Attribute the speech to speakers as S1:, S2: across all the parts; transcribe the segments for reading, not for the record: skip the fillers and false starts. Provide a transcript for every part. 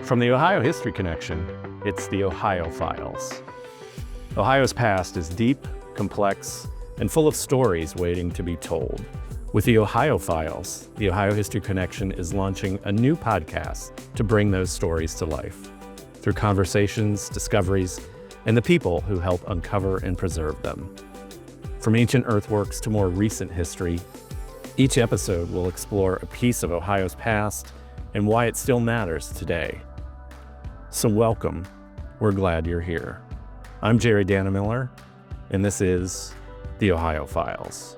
S1: From the Ohio History Connection, it's the Ohio Files. Ohio's past is deep, complex, and full of stories waiting to be told. With the Ohio Files, the Ohio History Connection is launching a new podcast to bring those stories to life through conversations, discoveries, and the people who help uncover and preserve them. From ancient earthworks to more recent history, each episode will explore a piece of Ohio's past and why it still matters today. So welcome, we're glad you're here. I'm Jerry Dannemiller, and this is the Ohio Files.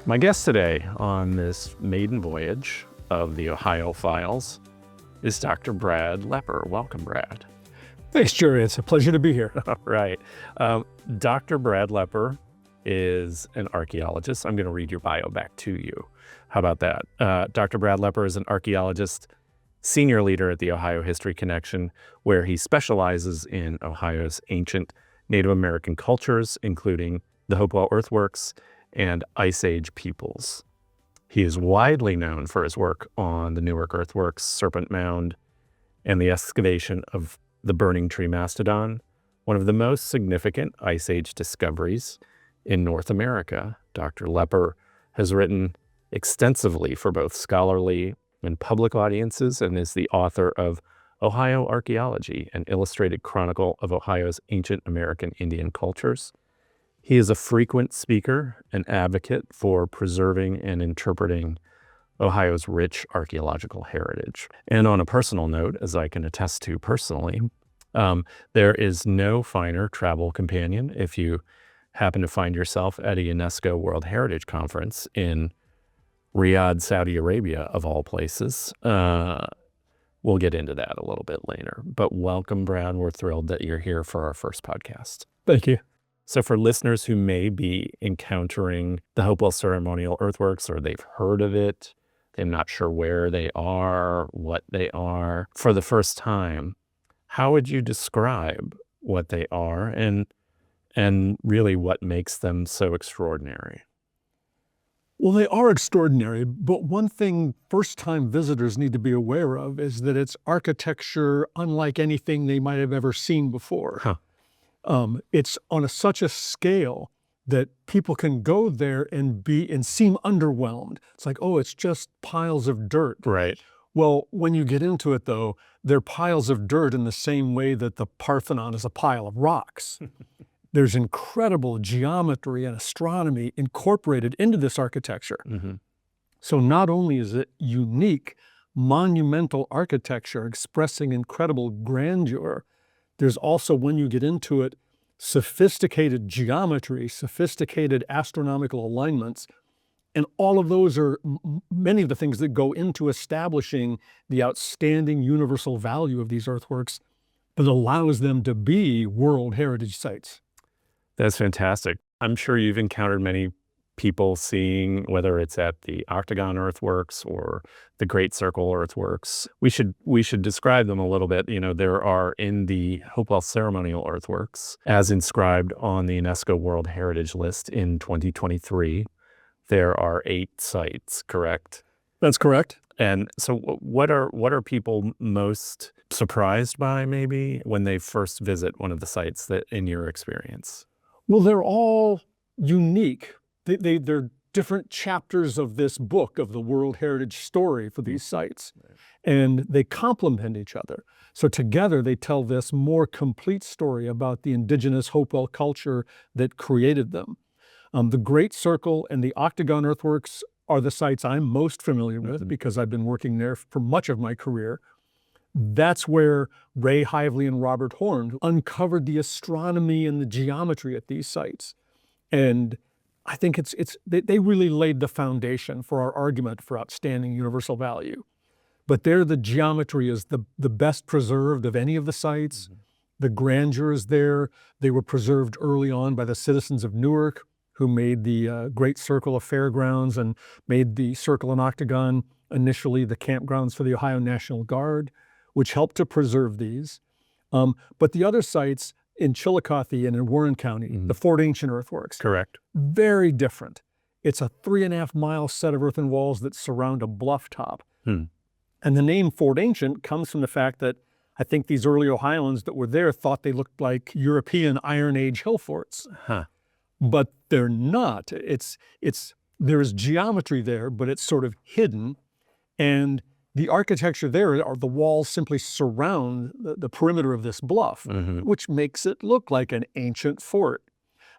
S1: My guest today on this maiden voyage of the Ohio Files is Dr. Brad Lepper. Welcome, Brad.
S2: Thanks, Jerry. It's a pleasure to be here.
S1: All right. Dr. Brad Lepper is an archaeologist. I'm going to read your bio back to you. How about that? Dr. Brad Lepper is an archaeologist, senior leader at the Ohio History Connection, where he specializes in Ohio's ancient Native American cultures, including the Hopewell Earthworks and Ice Age peoples. He is widely known for his work on the Newark Earthworks, Serpent Mound, and the excavation of the Burning Tree Mastodon, one of the most significant Ice Age discoveries in North America. Dr. Lepper has written extensively for both scholarly and public audiences and is the author of Ohio Archaeology, an illustrated chronicle of Ohio's ancient American Indian cultures. He is a frequent speaker and advocate for preserving and interpreting Ohio's rich archaeological heritage. And on a personal note, as I can attest to personally, there is no finer travel companion if you happen to find yourself at a UNESCO World Heritage Conference in Riyadh, Saudi Arabia, of all places. We'll get into that a little bit later. But welcome, Brad. We're thrilled that you're here for our first podcast.
S2: Thank you.
S1: So for listeners who may be encountering the Hopewell Ceremonial Earthworks, or they've heard of it, they're not sure where they are, what they are, for the first time, how would you describe what they are and really what makes them so extraordinary?
S2: Well, they are extraordinary, but one thing first-time visitors need to be aware of is that it's architecture unlike anything they might have ever seen before.
S1: Huh.
S2: It's on such a scale that people can go there and seem underwhelmed. It's like, oh, it's just piles of dirt.
S1: Right.
S2: Well, when you get into it, though, they're piles of dirt in the same way that the Parthenon is a pile of rocks. There's incredible geometry and astronomy incorporated into this architecture. Mm-hmm. So not only is it unique, monumental architecture expressing incredible grandeur, there's also, when you get into it, sophisticated geometry, sophisticated astronomical alignments, and all of those are many of the things that go into establishing the outstanding universal value of these earthworks that allows them to be World Heritage Sites.
S1: That's fantastic. I'm sure you've encountered many people seeing, whether it's at the Octagon Earthworks or the Great Circle Earthworks. We should describe them a little bit. You know, there are in the Hopewell Ceremonial Earthworks, as inscribed on the UNESCO World Heritage List in 2023, there are 8 sites, correct?
S2: That's correct.
S1: And so what are people most surprised by, maybe, when they first visit one of the sites, that in your experience?
S2: Well, they're all unique. They're different chapters of this book of the World Heritage story for these sites, and they complement each other. So together they tell this more complete story about the indigenous Hopewell culture that created them. The Great Circle and the Octagon Earthworks are the sites I'm most familiar with because I've been working there for much of my career. That's where Ray Hively and Robert Horn uncovered the astronomy and the geometry at these sites. And I think they really laid the foundation for our argument for outstanding universal value. But there, the geometry is the best preserved of any of the sites. Mm-hmm. The grandeur is there. They were preserved early on by the citizens of Newark, who made the Great Circle a fairgrounds and made the Circle and Octagon initially the campgrounds for the Ohio National Guard, which helped to preserve these. But the other sites in Chillicothe and in Warren County, the Fort Ancient Earthworks.
S1: Correct.
S2: Very different. It's a 3.5-mile set of earthen walls that surround a bluff top.
S1: Hmm.
S2: And the name Fort Ancient comes from the fact that I think these early Ohioans that were there thought they looked like European Iron Age hill forts.
S1: Huh.
S2: But they're not. There is geometry there, but it's sort of hidden. And the architecture there are the walls simply surround the perimeter of this bluff, which makes it look like an ancient fort.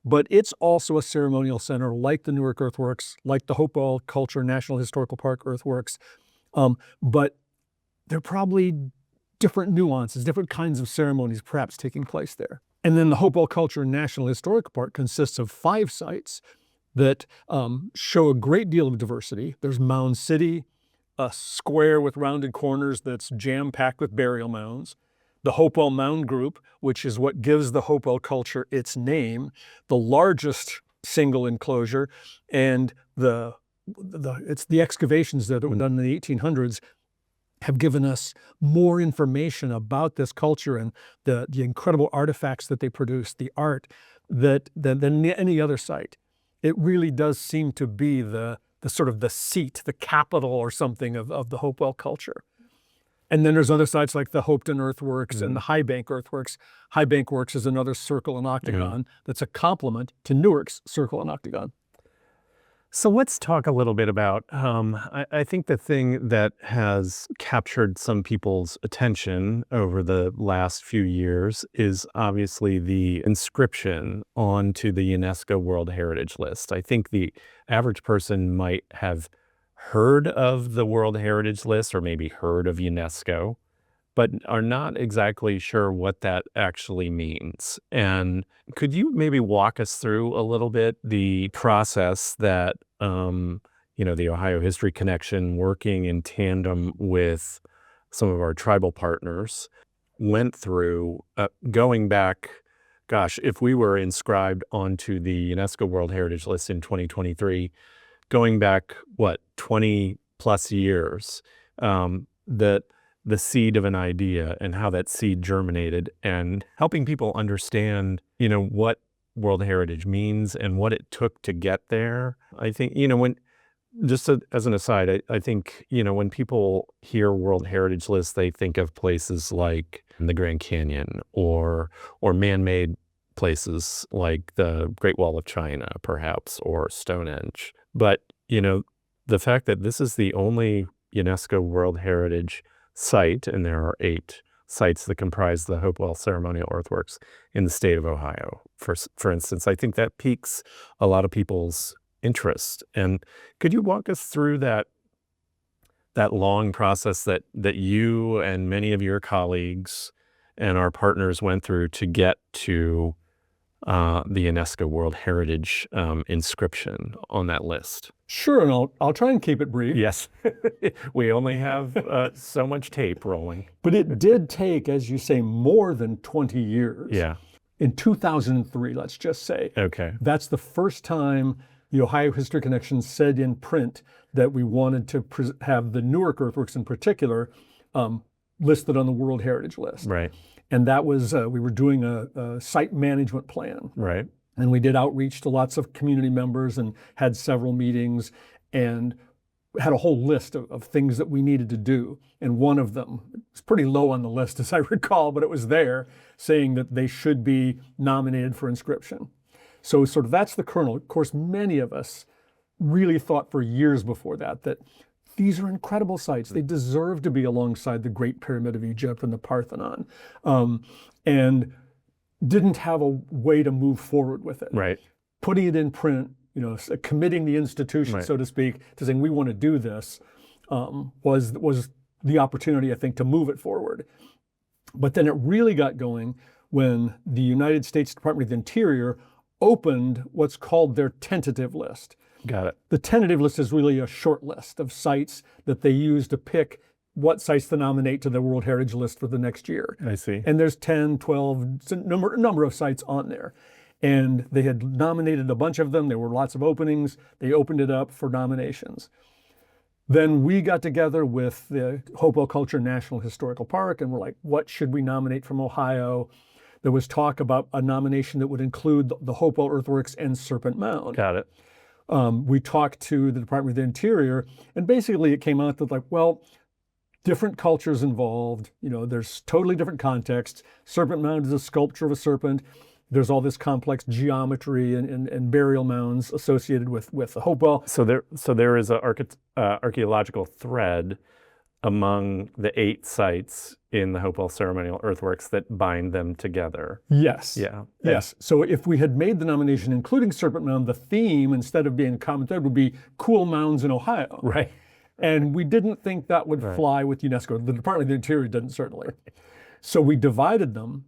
S2: But it's also a ceremonial center like the Newark Earthworks, like the Hopewell Culture National Historical Park Earthworks. But there are probably different nuances, different kinds of ceremonies perhaps taking place there. And then the Hopewell Culture National Historical Park consists of 5 sites that show a great deal of diversity. There's Mound City, a square with rounded corners that's jam-packed with burial mounds. The Hopewell Mound Group, which is what gives the Hopewell culture its name, the largest single enclosure, and it's the excavations that were done in the 1800s have given us more information about this culture and the incredible artifacts that they produced, the art than any other site. It really does seem to be the sort of the seat, the capital or something of the Hopewell culture. And then there's other sites like the Hopewell Earthworks and the High Bank Earthworks. High Bank Works is another circle and octagon that's a complement to Newark's circle and octagon.
S1: So let's talk a little bit about, I think the thing that has captured some people's attention over the last few years is obviously the inscription onto the UNESCO World Heritage List. I think the average person might have heard of the World Heritage List or maybe heard of UNESCO, but are not exactly sure what that actually means. And could you maybe walk us through a little bit the process that, the Ohio History Connection, working in tandem with some of our tribal partners, went through going back, gosh, if we were inscribed onto the UNESCO World Heritage List in 2023, going back, 20 plus years, that the seed of an idea and how that seed germinated and helping people understand, what World Heritage means and what it took to get there. I think, as an aside, I think, when people hear World Heritage List, they think of places like the Grand Canyon or man-made places like the Great Wall of China, perhaps, or Stonehenge. But, the fact that this is the only UNESCO World Heritage site, and there are 8 sites that comprise the Hopewell Ceremonial Earthworks in the state of Ohio, for instance, I think that piques a lot of people's interest. And could you walk us through that long process that you and many of your colleagues and our partners went through to get to the UNESCO World Heritage inscription on that list?
S2: Sure, and I'll try and keep it brief.
S1: Yes, we only have so much tape rolling.
S2: But it did take, as you say, more than 20 years.
S1: Yeah.
S2: In 2003, let's just say.
S1: Okay.
S2: That's the first time the Ohio History Connection said in print that we wanted to have the Newark Earthworks in particular listed on the World Heritage List.
S1: Right.
S2: And that was, we were doing a site management plan.
S1: Right.
S2: And we did outreach to lots of community members and had several meetings and had a whole list of things that we needed to do. And one of them, it's pretty low on the list as I recall, but it was there saying that they should be nominated for inscription. So sort of that's the kernel. Of course, many of us really thought for years before that these are incredible sites. They deserve to be alongside the Great Pyramid of Egypt and the Parthenon. And didn't have a way to move forward with it.
S1: Right.
S2: Putting it in print, committing the institution, so to speak, to saying we want to do this was the opportunity, I think, to move it forward. But then it really got going when the United States Department of the Interior opened what's called their tentative list.
S1: Got it.
S2: The tentative list is really a short list of sites that they use to pick what sites to nominate to the World Heritage List for the next year.
S1: I see.
S2: And there's 10, 12, number of sites on there. And they had nominated a bunch of them. There were lots of openings. They opened it up for nominations. Then we got together with the Hopewell Culture National Historical Park and we're like, what should we nominate from Ohio? There was talk about a nomination that would include the Hopewell Earthworks and Serpent Mound.
S1: Got it.
S2: We talked to the Department of the Interior, and basically it came out that like, well, different cultures involved, there's totally different contexts. Serpent Mound is a sculpture of a serpent. There's all this complex geometry and burial mounds associated with Hopewell.
S1: So there is an archaeological thread among the 8 sites in the Hopewell Ceremonial Earthworks that bind them together.
S2: Yes.
S1: Yeah.
S2: Yes. So if we had made the nomination including Serpent Mound, the theme, instead of being a common thread, would be cool mounds in Ohio.
S1: Right.
S2: And we didn't think that would fly with UNESCO. The Department of the Interior didn't, certainly. So we divided them,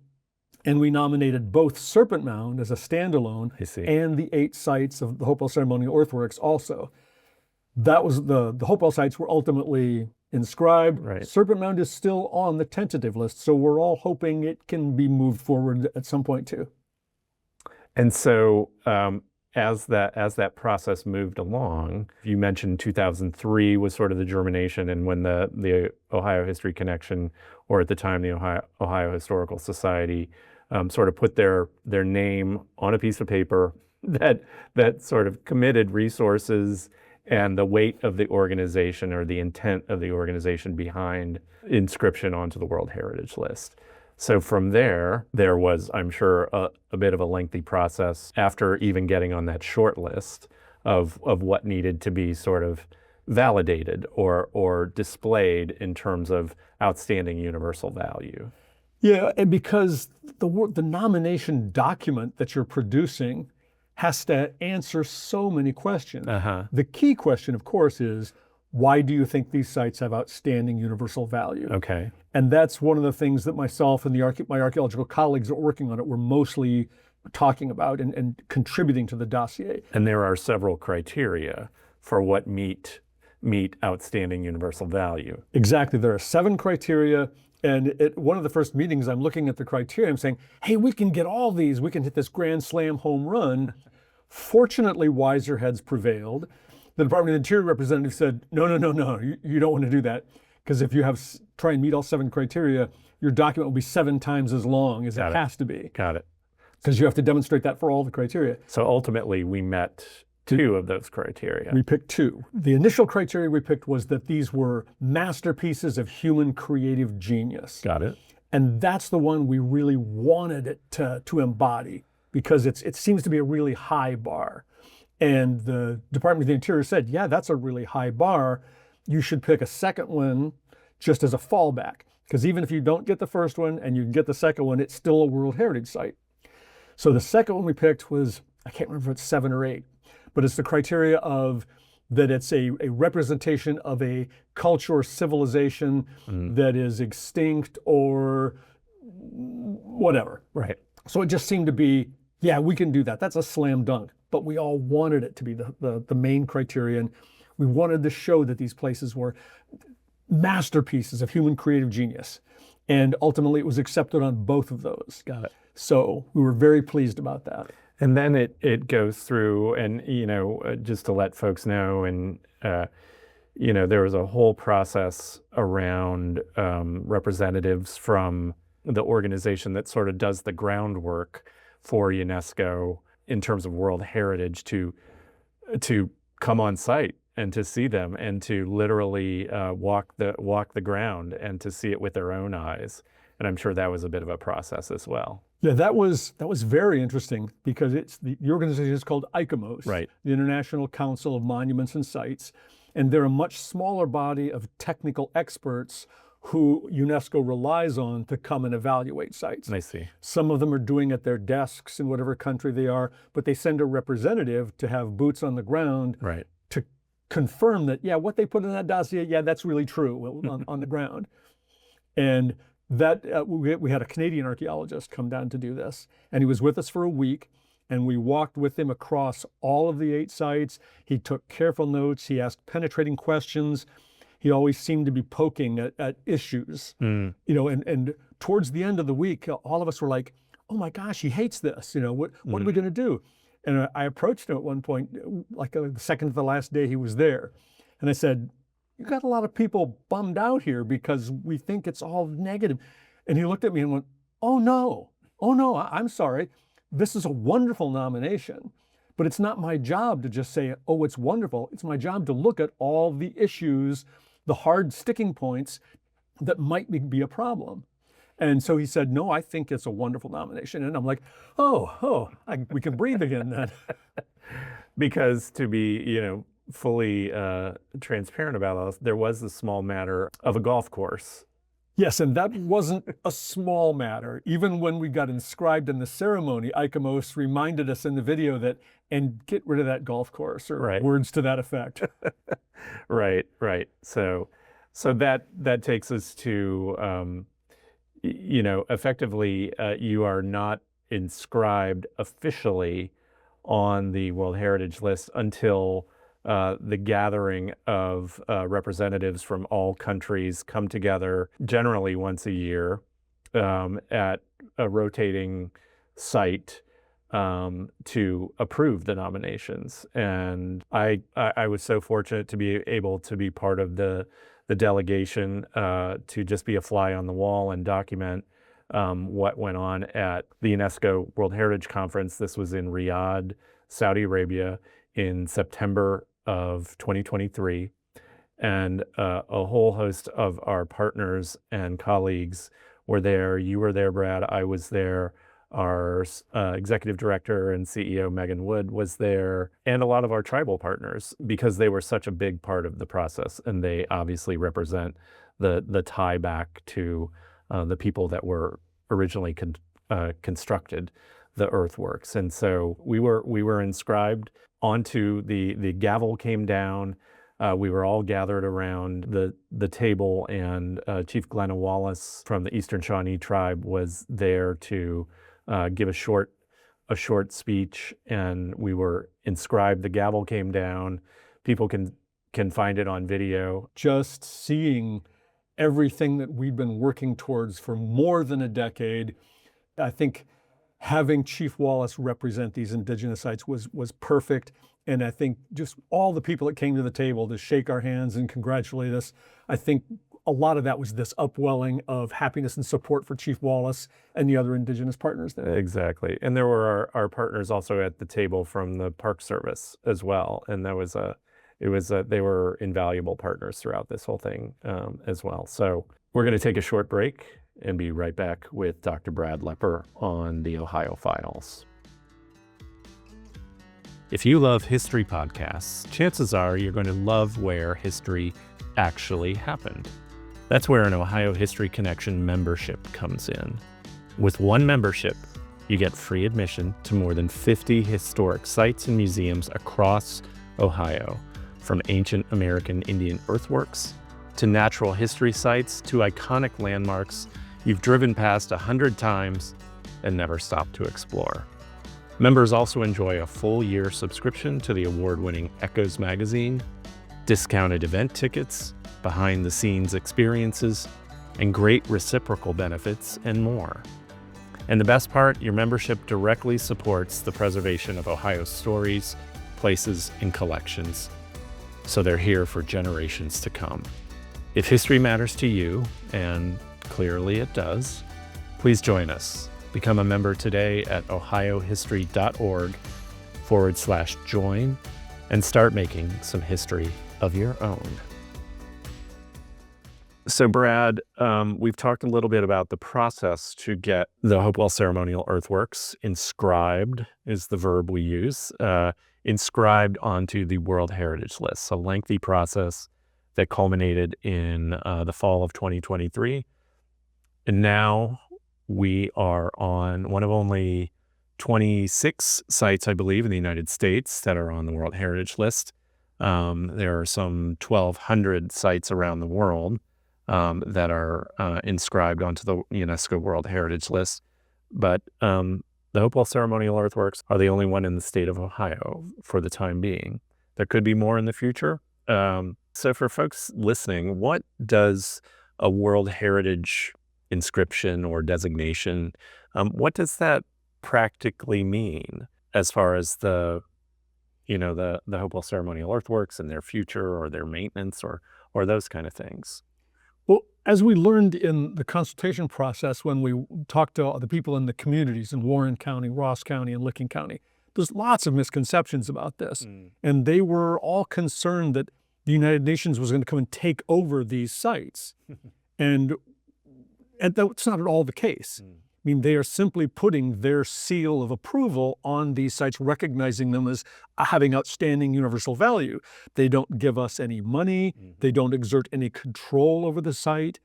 S2: and we nominated both Serpent Mound as a standalone and the 8 sites of the Hopewell Ceremonial Earthworks also. That was the Hopewell sites were ultimately inscribed.
S1: Right.
S2: Serpent Mound is still on the tentative list, so we're all hoping it can be moved forward at some point too.
S1: And so as that process moved along, you mentioned 2003 was sort of the germination, and when the Ohio History Connection, or at the time the Ohio Historical Society, sort of put their name on a piece of paper that sort of committed resources and the weight of the organization, or the intent of the organization behind inscription onto the World Heritage List. So from there was, I'm sure, a bit of a lengthy process after even getting on that short list of what needed to be sort of validated or displayed in terms of outstanding universal value.
S2: Yeah, and because the nomination document that you're producing has to answer so many questions. The key question, of course, is why do you think these sites have outstanding universal value?
S1: Okay.
S2: And that's one of the things that myself and my archaeological colleagues that are working on it were mostly talking about and contributing to the dossier.
S1: And there are several criteria for what meet outstanding universal value.
S2: Exactly. There are 7 criteria. And at one of the first meetings, I'm looking at the criteria, I'm saying, hey, we can get all these. We can hit this grand slam home run. Fortunately, wiser heads prevailed. The Department of the Interior representative said, no, you don't want to do that. Because if you try and meet all 7 criteria, your document will be 7 times as long as it has to be.
S1: Got it.
S2: Because you have to demonstrate that for all the criteria.
S1: So ultimately, we met 2 of those criteria.
S2: We picked 2. The initial criteria we picked was that these were masterpieces of human creative genius.
S1: Got it.
S2: And that's the one we really wanted it to embody, because it seems to be a really high bar. And the Department of the Interior said, yeah, that's a really high bar. You should pick a second one just as a fallback. Because even if you don't get the first one and you get the second one, it's still a World Heritage Site. So the second one we picked was, I can't remember if it's 7 or 8, but it's the criteria of that it's a representation of a culture or civilization that is extinct or whatever.
S1: Right.
S2: So it just seemed to be, yeah, we can do that. That's a slam dunk. But we all wanted it to be the main criterion. We wanted to show that these places were masterpieces of human creative genius. And ultimately it was accepted on both of those.
S1: Got it.
S2: So we were very pleased about that.
S1: And then it goes through, and just to let folks know, and there was a whole process around representatives from the organization that sort of does the groundwork for UNESCO in terms of World Heritage to come on site and to see them and to literally walk the ground and to see it with their own eyes. And I'm sure that was a bit of a process as well.
S2: Yeah, that was very interesting, because the organization is called ICOMOS,
S1: right,
S2: the International Council of Monuments and Sites, and they're a much smaller body of technical experts who UNESCO relies on to come and evaluate sites.
S1: I see.
S2: Some of them are doing at their desks in whatever country they are, but they send a representative to have boots on the ground,
S1: right,
S2: to confirm that, yeah, what they put in that dossier, yeah, that's really true on the ground. And that we had a Canadian archaeologist come down to do this, and he was with us for a week, and we walked with him across all of the 8 sites. He took careful notes. He asked penetrating questions. He always seemed to be poking at issues, and towards the end of the week, all of us were like, oh my gosh, he hates this. What are we going to do? And I approached him at one point, like the second to the last day he was there, and I said, you got a lot of people bummed out here because we think it's all negative. And he looked at me and went, oh no, I'm sorry. This is a wonderful nomination, But it's not my job to just say, oh, it's wonderful. It's my job to look at all the issues, the hard sticking points that might be a problem. And so he said, no, I think it's a wonderful nomination. And I'm like, we can breathe again then.
S1: Because to be, fully transparent about us, there was the small matter of a golf course.
S2: Yes, and that wasn't a small matter. Even when we got inscribed in the ceremony, Icamos reminded us in the video that, and get rid of that golf course, or
S1: Right.
S2: words to that effect.
S1: Right. So that takes us to, effectively, you are not inscribed officially on the World Heritage List until the gathering of representatives from all countries come together, generally once a year, at a rotating site to approve the nominations. And I was so fortunate to be able to be part of the delegation, to just be a fly on the wall and document what went on at the UNESCO World Heritage Conference. This was in Riyadh, Saudi Arabia, in September of 2023. And a whole host of our partners and colleagues were there. You were there, Brad. I was there. Our executive director and CEO, Megan Wood, was there, and a lot of our tribal partners, because they were such a big part of the process. And they obviously represent the tie back to the people that were originally constructed the earthworks. And so we were inscribed onto the gavel came down. We were all gathered around the table, and Chief Glenna Wallace from the Eastern Shawnee tribe was there to give a short speech, and we were inscribed. The gavel came down. People can find it on video.
S2: Just seeing everything that we've been working towards for more than a decade, I think having Chief Wallace represent these Indigenous sites was perfect. And I think just all the people that came to the table to shake our hands and congratulate us, I think a lot of that was this upwelling of happiness and support for Chief Wallace and the other Indigenous partners there.
S1: Exactly. And there were our partners also at the table from the Park Service as well. And they were invaluable partners throughout this whole thing as well. So we're going to take a short break and be right back with Dr. Brad Lepper on the Ohio Files. If you love history podcasts, chances are you're going to love where history actually happened. That's where an Ohio History Connection membership comes in. With one membership, you get free admission to more than 50 historic sites and museums across Ohio, from ancient American Indian earthworks to natural history sites to iconic landmarks you've driven past 100 times and never stopped to explore. Members also enjoy a full year subscription to the award-winning Echoes magazine, discounted event tickets, behind-the-scenes experiences, and great reciprocal benefits, and more. And the best part, your membership directly supports the preservation of Ohio's stories, places, and collections, so they're here for generations to come. If history matters to you, and clearly it does, please join us. Become a member today at ohiohistory.org/join and start making some history of your own. So Brad, we've talked a little bit about the process to get the Hopewell Ceremonial Earthworks inscribed, is the verb we use, inscribed onto the World Heritage List. A lengthy process that culminated in the fall of 2023. And now we are on one of only 26 sites, I believe, in the United States that are on the World Heritage List. There are some 1,200 sites around the world that are inscribed onto the UNESCO World Heritage List. But the Hopewell Ceremonial Earthworks are the only one in the state of Ohio for the time being. There could be more in the future. So for folks listening, what does a World Heritage inscription or designation, what does that practically mean as far as the Hopewell Ceremonial Earthworks and their future or their maintenance or those kind of things?
S2: Well, as we learned in the consultation process when we talked to the people in the communities in Warren County, Ross County, and Licking County, there's lots of misconceptions about this. And they were all concerned that the United Nations was going to come and take over these sites. and that's not at all the case. I mean, they are simply putting their seal of approval on these sites, recognizing them as having outstanding universal value. They don't give us any money. They don't exert any control over the site.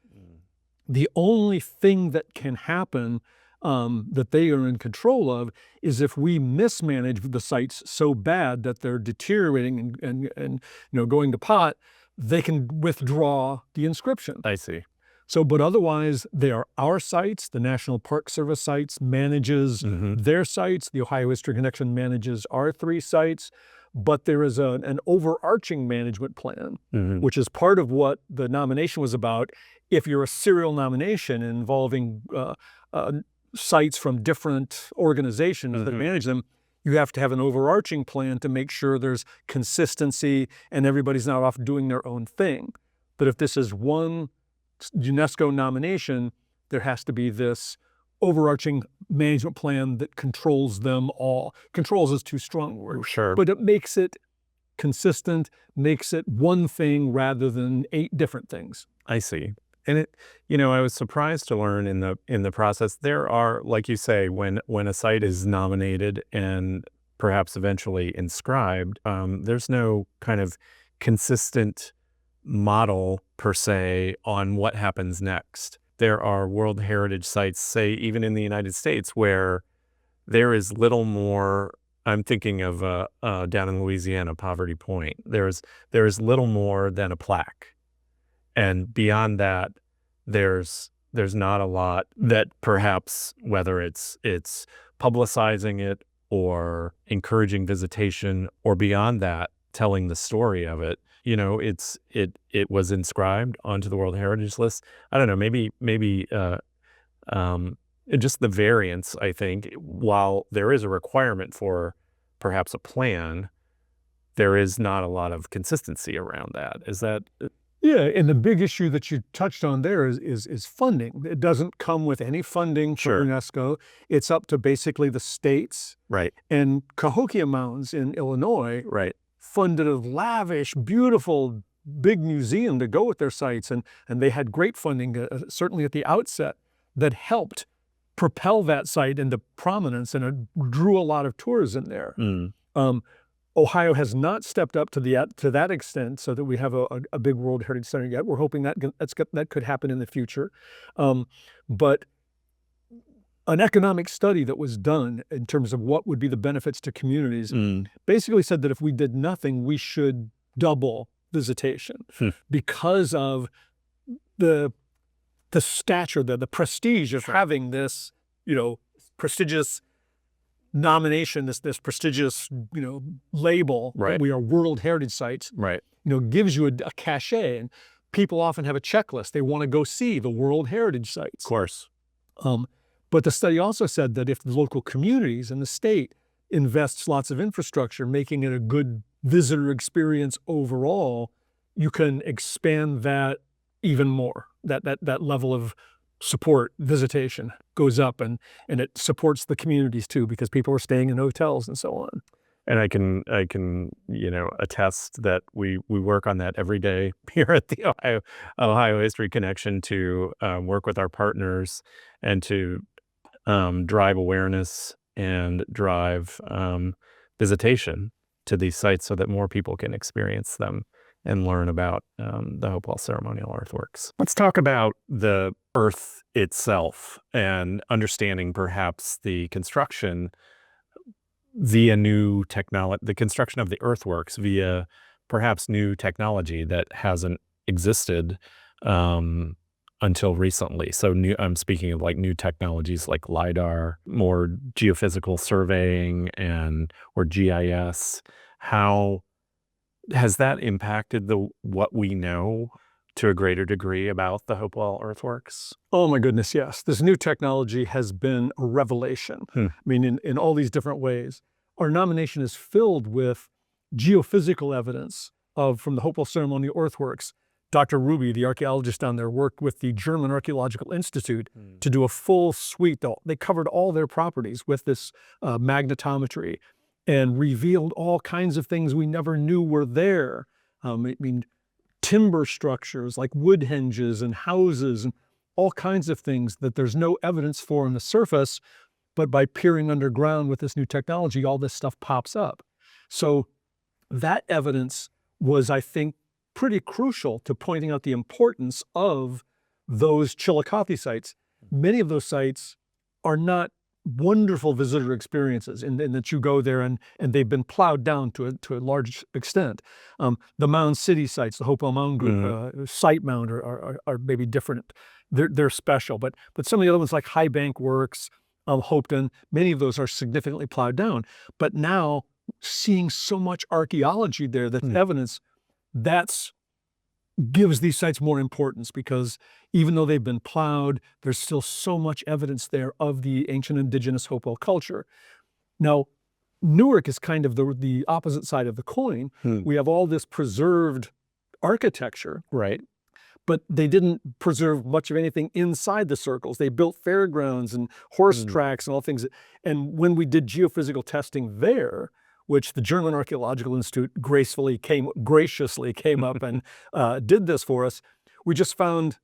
S2: The only thing that can happen that they are in control of is if we mismanage the sites so bad that they're deteriorating and going to pot, they can withdraw the inscription.
S1: I see.
S2: So, but otherwise, they are our sites. The National Park Service sites manages their sites. The Ohio History Connection manages our 3 sites. But there is an overarching management plan, which is part of what the nomination was about. If you're a serial nomination involving sites from different organizations that manage them, you have to have an overarching plan to make sure there's consistency and everybody's not off doing their own thing. But if this is one UNESCO nomination, there has to be this overarching management plan that controls them all. Controls is too strong a word.
S1: Sure.
S2: But it makes it consistent, makes it one thing rather than 8 different things.
S1: I see. And I was surprised to learn in the process, there are, like you say, when a site is nominated and perhaps eventually inscribed, there's no kind of consistent model per se on what happens next. There are World Heritage sites, say even in the United States, where there is little more. I'm thinking of down in Louisiana, Poverty Point. There is little more than a plaque, and beyond that, there's not a lot that perhaps, whether it's publicizing it or encouraging visitation, or beyond that, telling the story of it. It was inscribed onto the World Heritage List. I don't know, maybe just the variance, I think, while there is a requirement for perhaps a plan, there is not a lot of consistency around that. Is that?
S2: Yeah, and the big issue that you touched on there is funding. It doesn't come with any funding from UNESCO. It's up to basically the states.
S1: Right.
S2: And Cahokia Mountains in Illinois funded a lavish, beautiful, big museum to go with their sites. And they had great funding, certainly at the outset, that helped propel that site into prominence, and it drew a lot of tourism there. Ohio has not stepped up to that extent so that we have a big World Heritage Center yet. We're hoping that could happen in the future. But an economic study that was done in terms of what would be the benefits to communities basically said that if we did nothing, we should double visitation because of the stature, the prestige of having this, prestigious nomination, this prestigious, label that we are World Heritage Sites, gives you a cachet. And people often have a checklist. They want to go see the World Heritage Sites.
S1: Of course.
S2: But the study also said that if the local communities and the state invests lots of infrastructure, making it a good visitor experience overall, you can expand that even more. That level of support, visitation goes up, and it supports the communities too, because people are staying in hotels and so on.
S1: And I can attest that we work on that every day here at the Ohio History Connection to work with our partners and to drive awareness and drive visitation to these sites so that more people can experience them and learn about the Hopewell Ceremonial Earthworks. Let's talk about the earth itself and understanding perhaps the construction via new technology, the construction of the earthworks via perhaps new technology that hasn't existed until recently. So I'm speaking of like new technologies like lidar, more geophysical surveying or GIS. How has that impacted what we know to a greater degree about the Hopewell Earthworks?
S2: Oh my goodness, yes. This new technology has been a revelation. I mean, in all these different ways. Our nomination is filled with geophysical evidence from the Hopewell Ceremonial Earthworks. Dr. Ruby, the archaeologist down there, worked with the German Archaeological Institute to do a full suite. They covered all their properties with this magnetometry. and revealed all kinds of things we never knew were there. I mean, timber structures like wood hinges and houses and all kinds of things that there's no evidence for on the surface, but by peering underground with this new technology, all this stuff pops up. So that evidence was, I think, pretty crucial to pointing out the importance of those Chillicothe sites. Many of those sites are not wonderful visitor experiences in that you go there and they've been plowed down to a large extent. The Mound City sites, the Hopewell Mound Group, Site Mound are maybe different. They're special, but some of the other ones like High Bank Works, Hopeton, many of those are significantly plowed down. But now seeing so much archaeology there, that's evidence, that's gives these sites more importance, because even though they've been plowed, there's still so much evidence there of the ancient indigenous Hopewell culture. Now, Newark is kind of the opposite side of the coin. We have all this preserved architecture,
S1: Right.
S2: but they didn't preserve much of anything inside the circles. They built fairgrounds and horse tracks and all things. And when we did geophysical testing there, which the German Archaeological Institute graciously came up and did this for us, we just found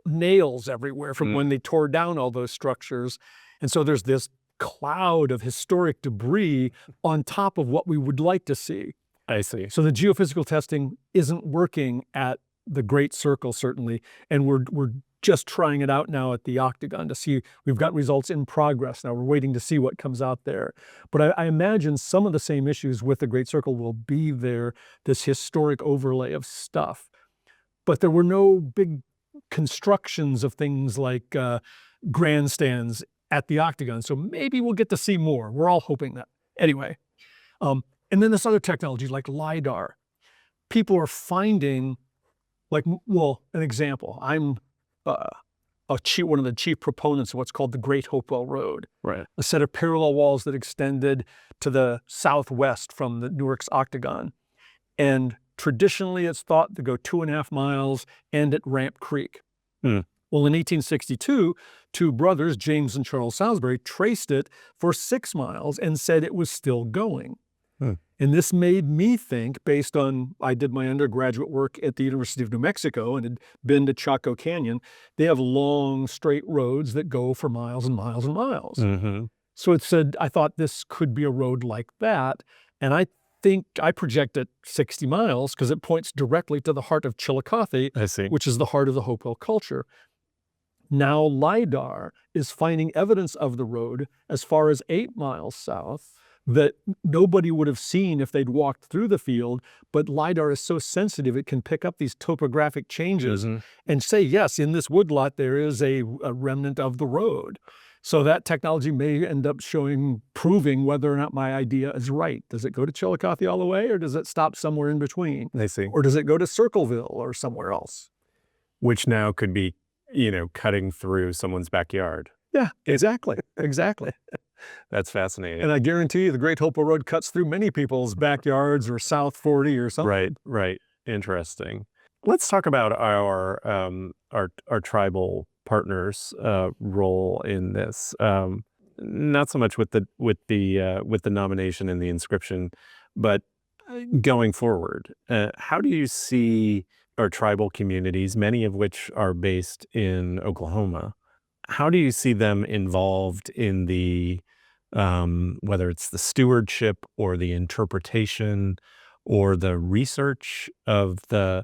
S2: nails everywhere from when they tore down all those structures. And so there's this cloud of historic debris on top of what we would like to see.
S1: I see.
S2: So the geophysical testing isn't working at the Great Circle, certainly, and we're just trying it out now at the Octagon to see. We've got results in progress now. We're waiting to see what comes out there. But I imagine some of the same issues with the Great Circle will be there, this historic overlay of stuff. But there were no big constructions of things like grandstands at the Octagon. So maybe we'll get to see more. We're all hoping that. Anyway, and then this other technology like lidar. People are finding, like, well, an example. I'm one of the chief proponents of what's called the Great Hopewell Road,
S1: Right.
S2: a set of parallel walls that extended to the southwest from the Newark's Octagon. And traditionally, it's thought to go 2.5 miles, end at Ramp Creek. Well, in 1862, two brothers, James and Charles Salisbury, traced it for 6 miles and said it was still going. And this made me think, based on, I did my undergraduate work at the University of New Mexico and had been to Chaco Canyon. They have long, straight roads that go for miles and miles and miles. So it said, I thought this could be a road like that. And I think I project at 60 miles because it points directly to the heart of Chillicothe,
S1: I see.
S2: which is the heart of the Hopewell culture. Now lidar is finding evidence of the road as far as 8 miles south that nobody would have seen if they'd walked through the field, but lidar is so sensitive it can pick up these topographic changes and say, yes, in this woodlot there is a remnant of the road. So that technology may end up proving whether or not my idea is right. Does it go to Chillicothe all the way, or does it stop somewhere in between?
S1: I see.
S2: Or does it go to Circleville or somewhere else?
S1: Which now could be, cutting through someone's backyard.
S2: Yeah, exactly. Exactly.
S1: That's fascinating.
S2: And I guarantee you the Great Hopewell Road cuts through many people's backyards or South 40 or something.
S1: Right. Interesting. Let's talk about our tribal partners' role in this. Not so much with the nomination and the inscription, but going forward. How do you see our tribal communities, many of which are based in Oklahoma? How do you see them involved in the whether it's the stewardship or the interpretation or the research of the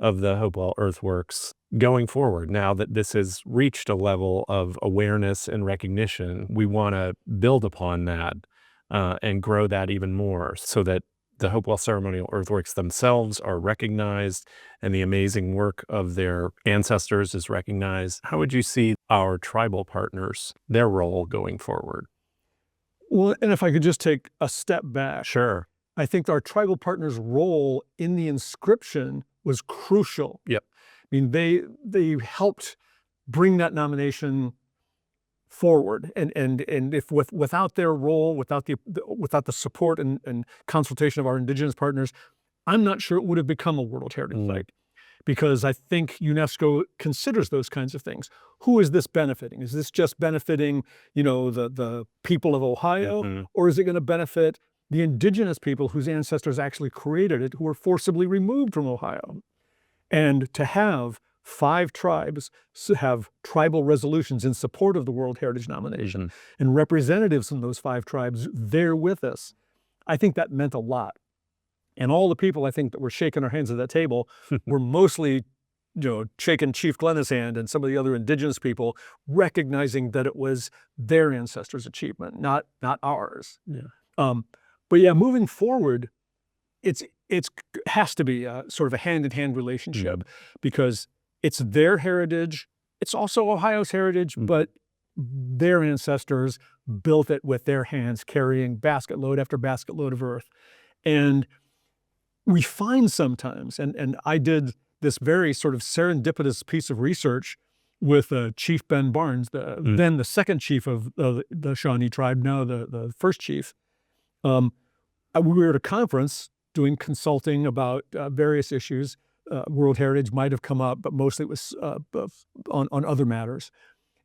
S1: Hopewell Earthworks going forward? Now that this has reached a level of awareness and recognition, we want to build upon that and grow that even more so that the Hopewell Ceremonial Earthworks themselves are recognized and the amazing work of their ancestors is recognized. How would you see our tribal partners, their role going forward?
S2: Well, and if I could just take a step back.
S1: Sure.
S2: I think our tribal partners' role in the inscription was crucial.
S1: Yep.
S2: I mean, they helped bring that nomination forward, and if without their role, without the support and consultation of our Indigenous partners, I'm not sure it would have become a World Heritage Site, because I think UNESCO considers those kinds of things. Who is this benefiting? Is this just benefiting, the people of Ohio, or is it going to benefit the indigenous people whose ancestors actually created it, who were forcibly removed from Ohio. And to have 5 tribes have tribal resolutions in support of the World Heritage nomination and representatives from those 5 tribes there with us, I think that meant a lot. And all the people I think that were shaking our hands at that table were mostly, shaking Chief Glenna's hand and some of the other indigenous people, recognizing that it was their ancestors' achievement, not ours.
S1: Yeah.
S2: But yeah, moving forward, it has to be a sort of a hand-in-hand relationship because it's their heritage. It's also Ohio's heritage, but their ancestors built it with their hands, carrying basket load after basket load of earth. And we find sometimes, and I did this very sort of serendipitous piece of research with Chief Ben Barnes, then the second chief of the Shawnee tribe, now the first chief. We were at a conference doing consulting about various issues. World Heritage might have come up, but mostly it was on other matters.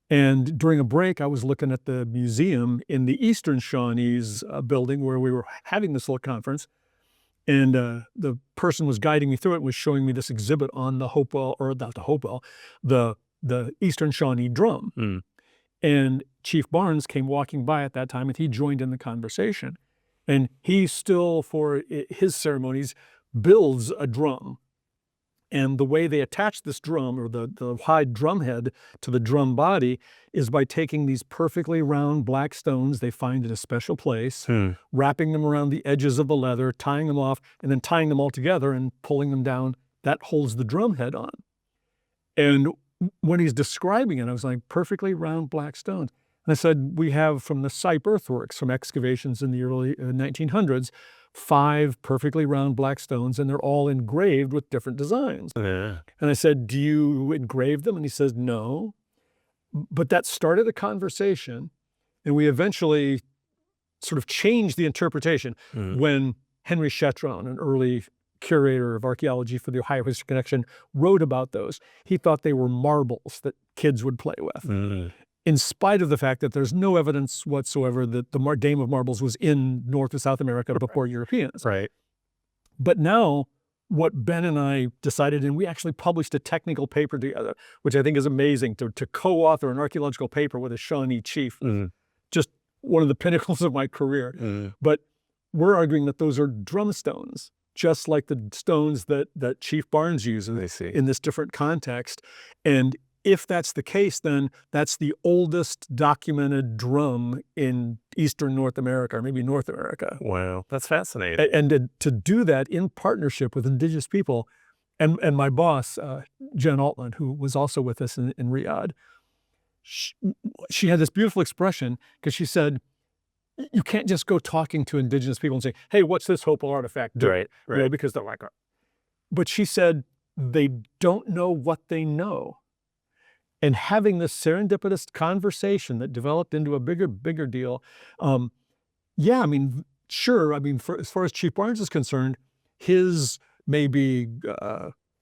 S2: And during a break, I was looking at the museum in the Eastern Shawnees building where we were having this little conference. And the person was guiding me through it, was showing me this exhibit on the Hopewell, or not the Hopewell, the Eastern Shawnee drum. And Chief Barnes came walking by at that time, and he joined in the conversation. And he still, for his ceremonies, builds a drum. And the way they attach this drum, or the hide drum head to the drum body, is by taking these perfectly round black stones they find in a special place, wrapping them around the edges of the leather, tying them off, and then tying them all together and pulling them down. That holds the drum head on. And when he's describing it, I was like, perfectly round black stones. And I said, we have from the Hopewell Earthworks, from excavations in the early 1900s, 5 perfectly round black stones, and they're all engraved with different designs. And I said, do you engrave them? And he says, no. But that started a conversation, and we eventually sort of changed the interpretation when Henry Shetron, an early curator of archaeology for the Ohio History Connection, wrote about those. He thought they were marbles that kids would play with. In spite of the fact that there's no evidence whatsoever that the Dame of Marbles was in North or South America before Europeans.
S1: Right.
S2: But now, what Ben and I decided, and we actually published a technical paper together, which I think is amazing, to co-author an archaeological paper with a Shawnee chief. Just one of the pinnacles of my career. But we're arguing that those are drum stones, just like the stones that Chief Barnes uses in this different context. And if that's the case, then that's the oldest documented drum in Eastern North America, or maybe North America.
S1: Wow, that's fascinating.
S2: And to do that in partnership with indigenous people, and my boss, Jen Altman, who was also with us in Riyadh, she had this beautiful expression, because she said, you can't just go talking to indigenous people and say, hey, what's this Hopewell artifact doing?
S1: Right.
S2: Because they're like, but she said, they don't know what they know. And having this serendipitous conversation that developed into a bigger deal, sure, as far as Chief Barnes is concerned, his maybe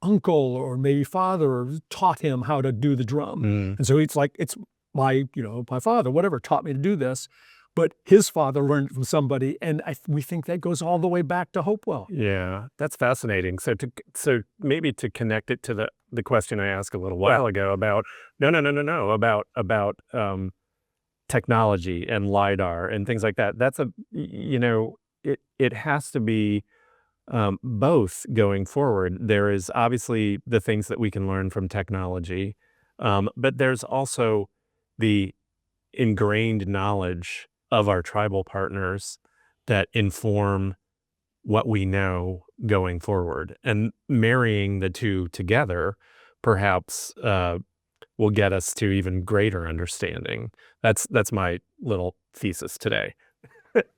S2: uncle or maybe father taught him how to do the drum. And so it's like, it's my father, whatever, taught me to do this. But his father learned it from somebody, and we think that goes all the way back to Hopewell.
S1: Yeah, that's fascinating. So maybe to connect it to the question I asked a little while ago about about technology and lidar and things like that. That's it has to be both going forward. There is obviously the things that we can learn from technology, but there's also the ingrained knowledge of our tribal partners that inform what we know going forward. And marrying the two together perhaps will get us to even greater understanding. That's my little thesis today.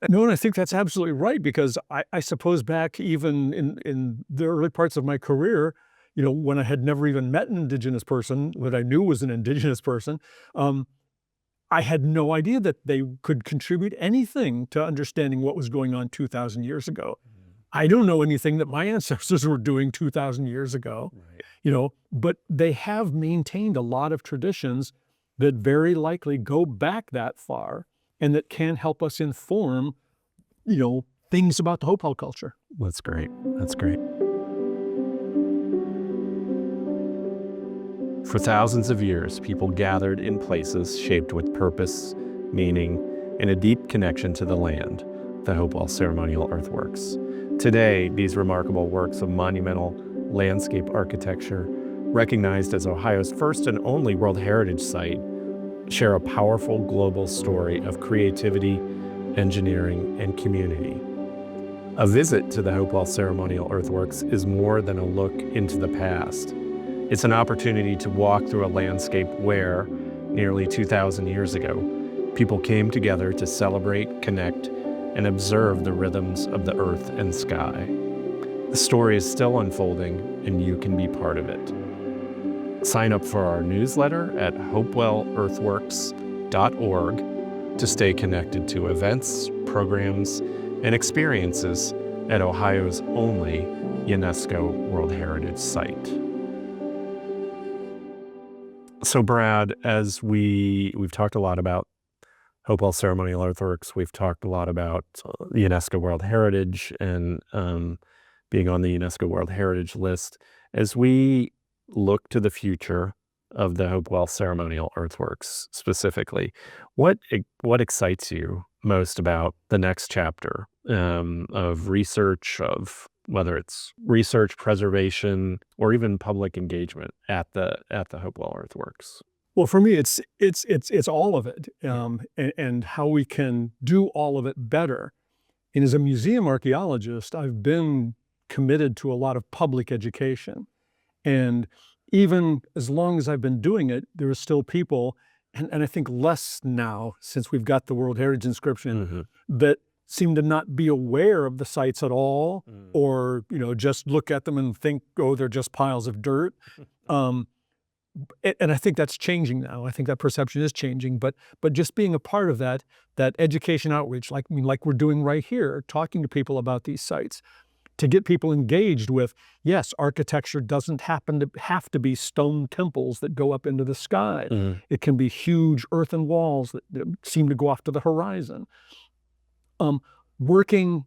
S2: No, and I think that's absolutely right, because I suppose back even in the early parts of my career, when I had never even met an indigenous person, what I knew was an indigenous person, I had no idea that they could contribute anything to understanding what was going on 2,000 years ago. I don't know anything that my ancestors were doing 2,000 years ago, but they have maintained a lot of traditions that very likely go back that far and that can help us inform, things about the Hopewell culture.
S1: That's great. That's great. For thousands of years, people gathered in places shaped with purpose, meaning, and a deep connection to the land, the Hopewell Ceremonial Earthworks. Today, these remarkable works of monumental landscape architecture, recognized as Ohio's first and only World Heritage Site, share a powerful global story of creativity, engineering, and community. A visit to the Hopewell Ceremonial Earthworks is more than a look into the past. It's an opportunity to walk through a landscape where, nearly 2,000 years ago, people came together to celebrate, connect, and observe the rhythms of the earth and sky. The story is still unfolding, and you can be part of it. Sign up for our newsletter at hopewellearthworks.org to stay connected to events, programs, and experiences at Ohio's only UNESCO World Heritage Site. So Brad, as we've talked a lot about Hopewell Ceremonial Earthworks, we've talked a lot about the UNESCO World Heritage and being on the UNESCO World Heritage List. As we look to the future of the Hopewell Ceremonial Earthworks specifically, what excites you most about the next chapter of research, of whether it's research, preservation, or even public engagement at the Hopewell Earthworks?
S2: Well, for me, it's all of it, and how we can do all of it better. And as a museum archaeologist, I've been committed to a lot of public education. And even as long as I've been doing it, there are still people, and I think less now since we've got the World Heritage inscription, that seem to not be aware of the sites at all, or just look at them and think, oh, they're just piles of dirt. And I think that's changing now. I think that perception is changing. But just being a part of that education outreach, like we're doing right here, talking to people about these sites, to get people engaged with, yes, architecture doesn't have to be stone temples that go up into the sky. It can be huge earthen walls that seem to go off to the horizon. Working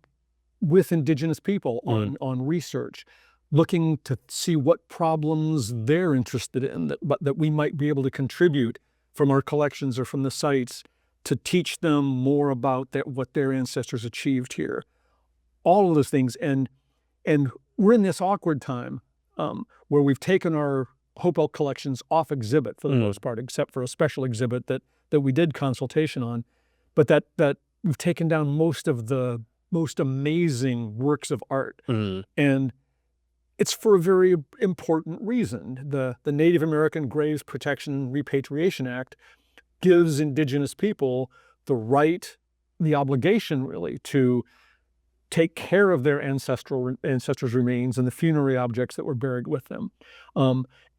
S2: with Indigenous people on research, looking to see what problems they're interested in that we might be able to contribute from our collections or from the sites to teach them more about what their ancestors achieved here. All of those things. And we're in this awkward time where we've taken our Hopewell collections off exhibit for the most part, except for a special exhibit that we did consultation on, but that we've taken down most of the most amazing works of art. And it's for a very important reason. The Native American Graves Protection and Repatriation Act gives Indigenous people the right, the obligation really, to take care of their ancestors' remains and the funerary objects that were buried with them.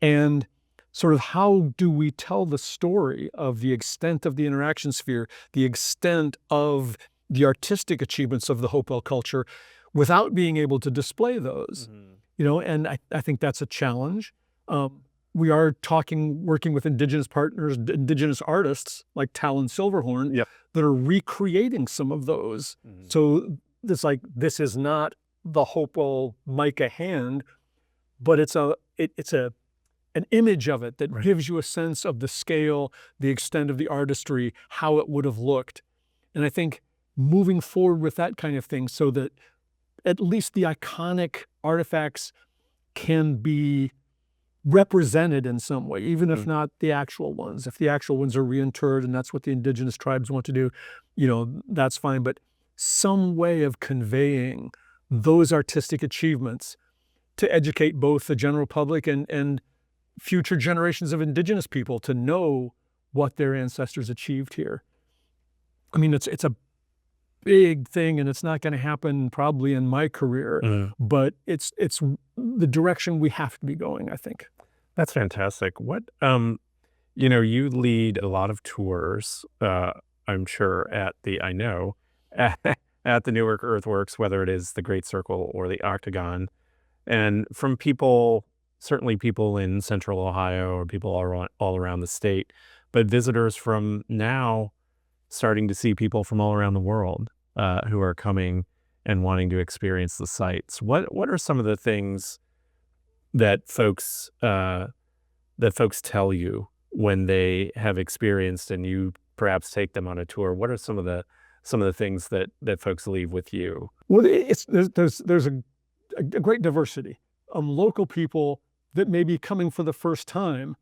S2: And sort of how do we tell the story of the extent of the interaction sphere, the extent of the artistic achievements of the Hopewell culture without being able to display those? And I think that's a challenge. We are working with Indigenous partners, Indigenous artists like Talon Silverhorn that are recreating some of those. So it's like, this is not the Hopewell mica hand, but it's an image of it that gives you a sense of the scale, the extent of the artistry, how it would have looked. And I think moving forward with that kind of thing so that at least the iconic artifacts can be represented in some way, even if not the actual ones. If the actual ones are reinterred and that's what the Indigenous tribes want to do, that's fine. But some way of conveying those artistic achievements to educate both the general public and future generations of Indigenous people to know what their ancestors achieved here. I mean, it's a big thing, and it's not going to happen probably in my career, but it's the direction we have to be going, I think.
S1: That's fantastic. What, you lead a lot of tours, I'm sure at the Newark Earthworks, whether it is the Great Circle or the Octagon, and from people, certainly people in Central Ohio or people all around the state, but visitors from now starting to see people from all around the world who are coming and wanting to experience the sites, what are some of the things that folks tell you when they have experienced and you perhaps take them on a tour? What are some of the things that folks leave with you?
S2: Well, there's a great diversity. Local people that may be coming for the first time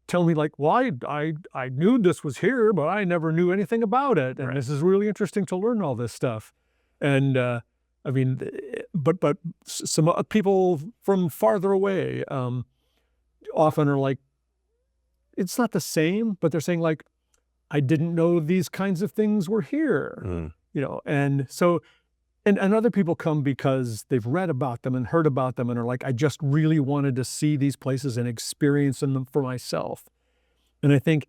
S2: tell me like, well, I knew this was here, but I never knew anything about it. And this is really interesting to learn all this stuff. And I mean, but some people from farther away often are like, it's not the same, but they're saying like, I didn't know these kinds of things were here, you know? And so, and other people come because they've read about them and heard about them and are like, I just really wanted to see these places and experience them for myself. And I think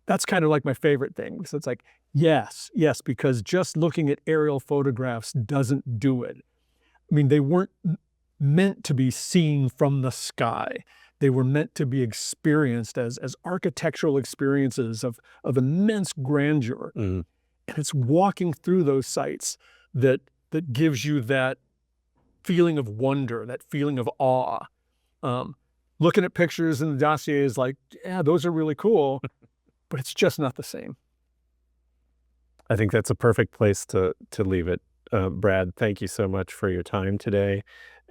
S2: that's kind of like my favorite thing. So it's like, yes, because just looking at aerial photographs doesn't do it. I mean, they weren't meant to be seen from the sky. They were meant to be experienced as architectural experiences of immense grandeur. And it's walking through those sites that gives you that feeling of wonder, that feeling of awe. Looking at pictures in the dossier is like, yeah, those are really cool, but it's just not the same.
S1: I think that's a perfect place to leave it. Brad, thank you so much for your time today.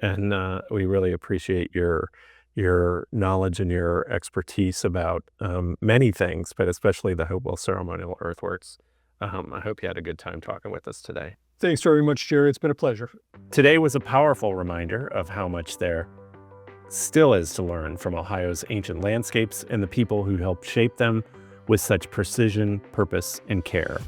S1: And we really appreciate your knowledge and your expertise about many things, but especially the Hopewell Ceremonial Earthworks. I hope you had a good time talking with us today.
S2: Thanks very much, Jerry. It's been a pleasure.
S1: Today was a powerful reminder of how much there still is to learn from Ohio's ancient landscapes and the people who helped shape them with such precision, purpose, and care.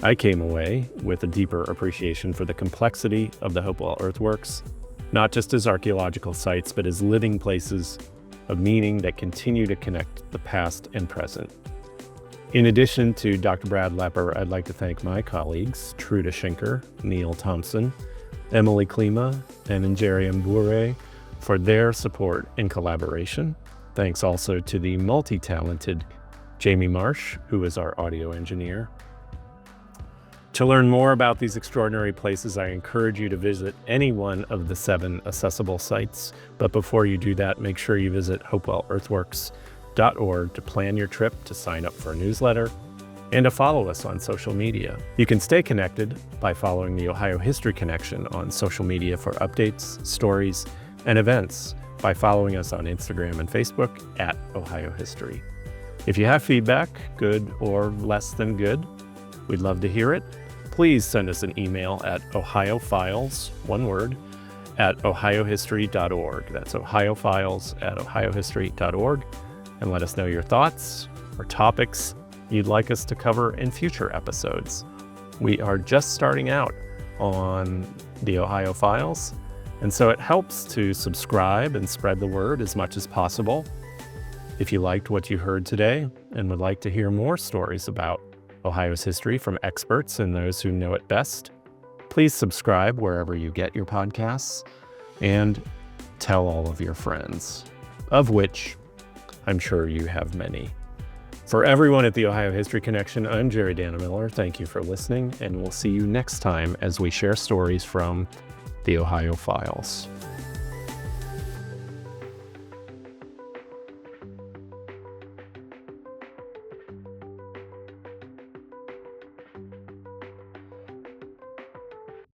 S1: I came away with a deeper appreciation for the complexity of the Hopewell Earthworks, not just as archaeological sites, but as living places of meaning that continue to connect the past and present. In addition to Dr. Brad Lepper, I'd like to thank my colleagues, Truda Schinker, Neil Thompson, Emily Klima, and Jerry Mbure for their support and collaboration. Thanks also to the multi-talented Jamie Marsh, who is our audio engineer. To learn more about these extraordinary places, I encourage you to visit any one of the 7 accessible sites. But before you do that, make sure you visit hopewellearthworks.org to plan your trip, to sign up for a newsletter, and to follow us on social media. You can stay connected by following the Ohio History Connection on social media for updates, stories, and events by following us on Instagram and Facebook at Ohio History. If you have feedback, good or less than good, we'd love to hear it. Please send us an email at ohiofiles, one word, at ohiohistory.org. That's ohiofiles@ohiohistory.org. And let us know your thoughts or topics you'd like us to cover in future episodes. We are just starting out on the Ohio Files, and so it helps to subscribe and spread the word as much as possible. If you liked what you heard today and would like to hear more stories about Ohio's history from experts and those who know it best, please subscribe wherever you get your podcasts and tell all of your friends, of which I'm sure you have many. For everyone at the Ohio History Connection, I'm Jerry Dannemiller. Thank you for listening, and we'll see you next time as we share stories from the Ohio Files.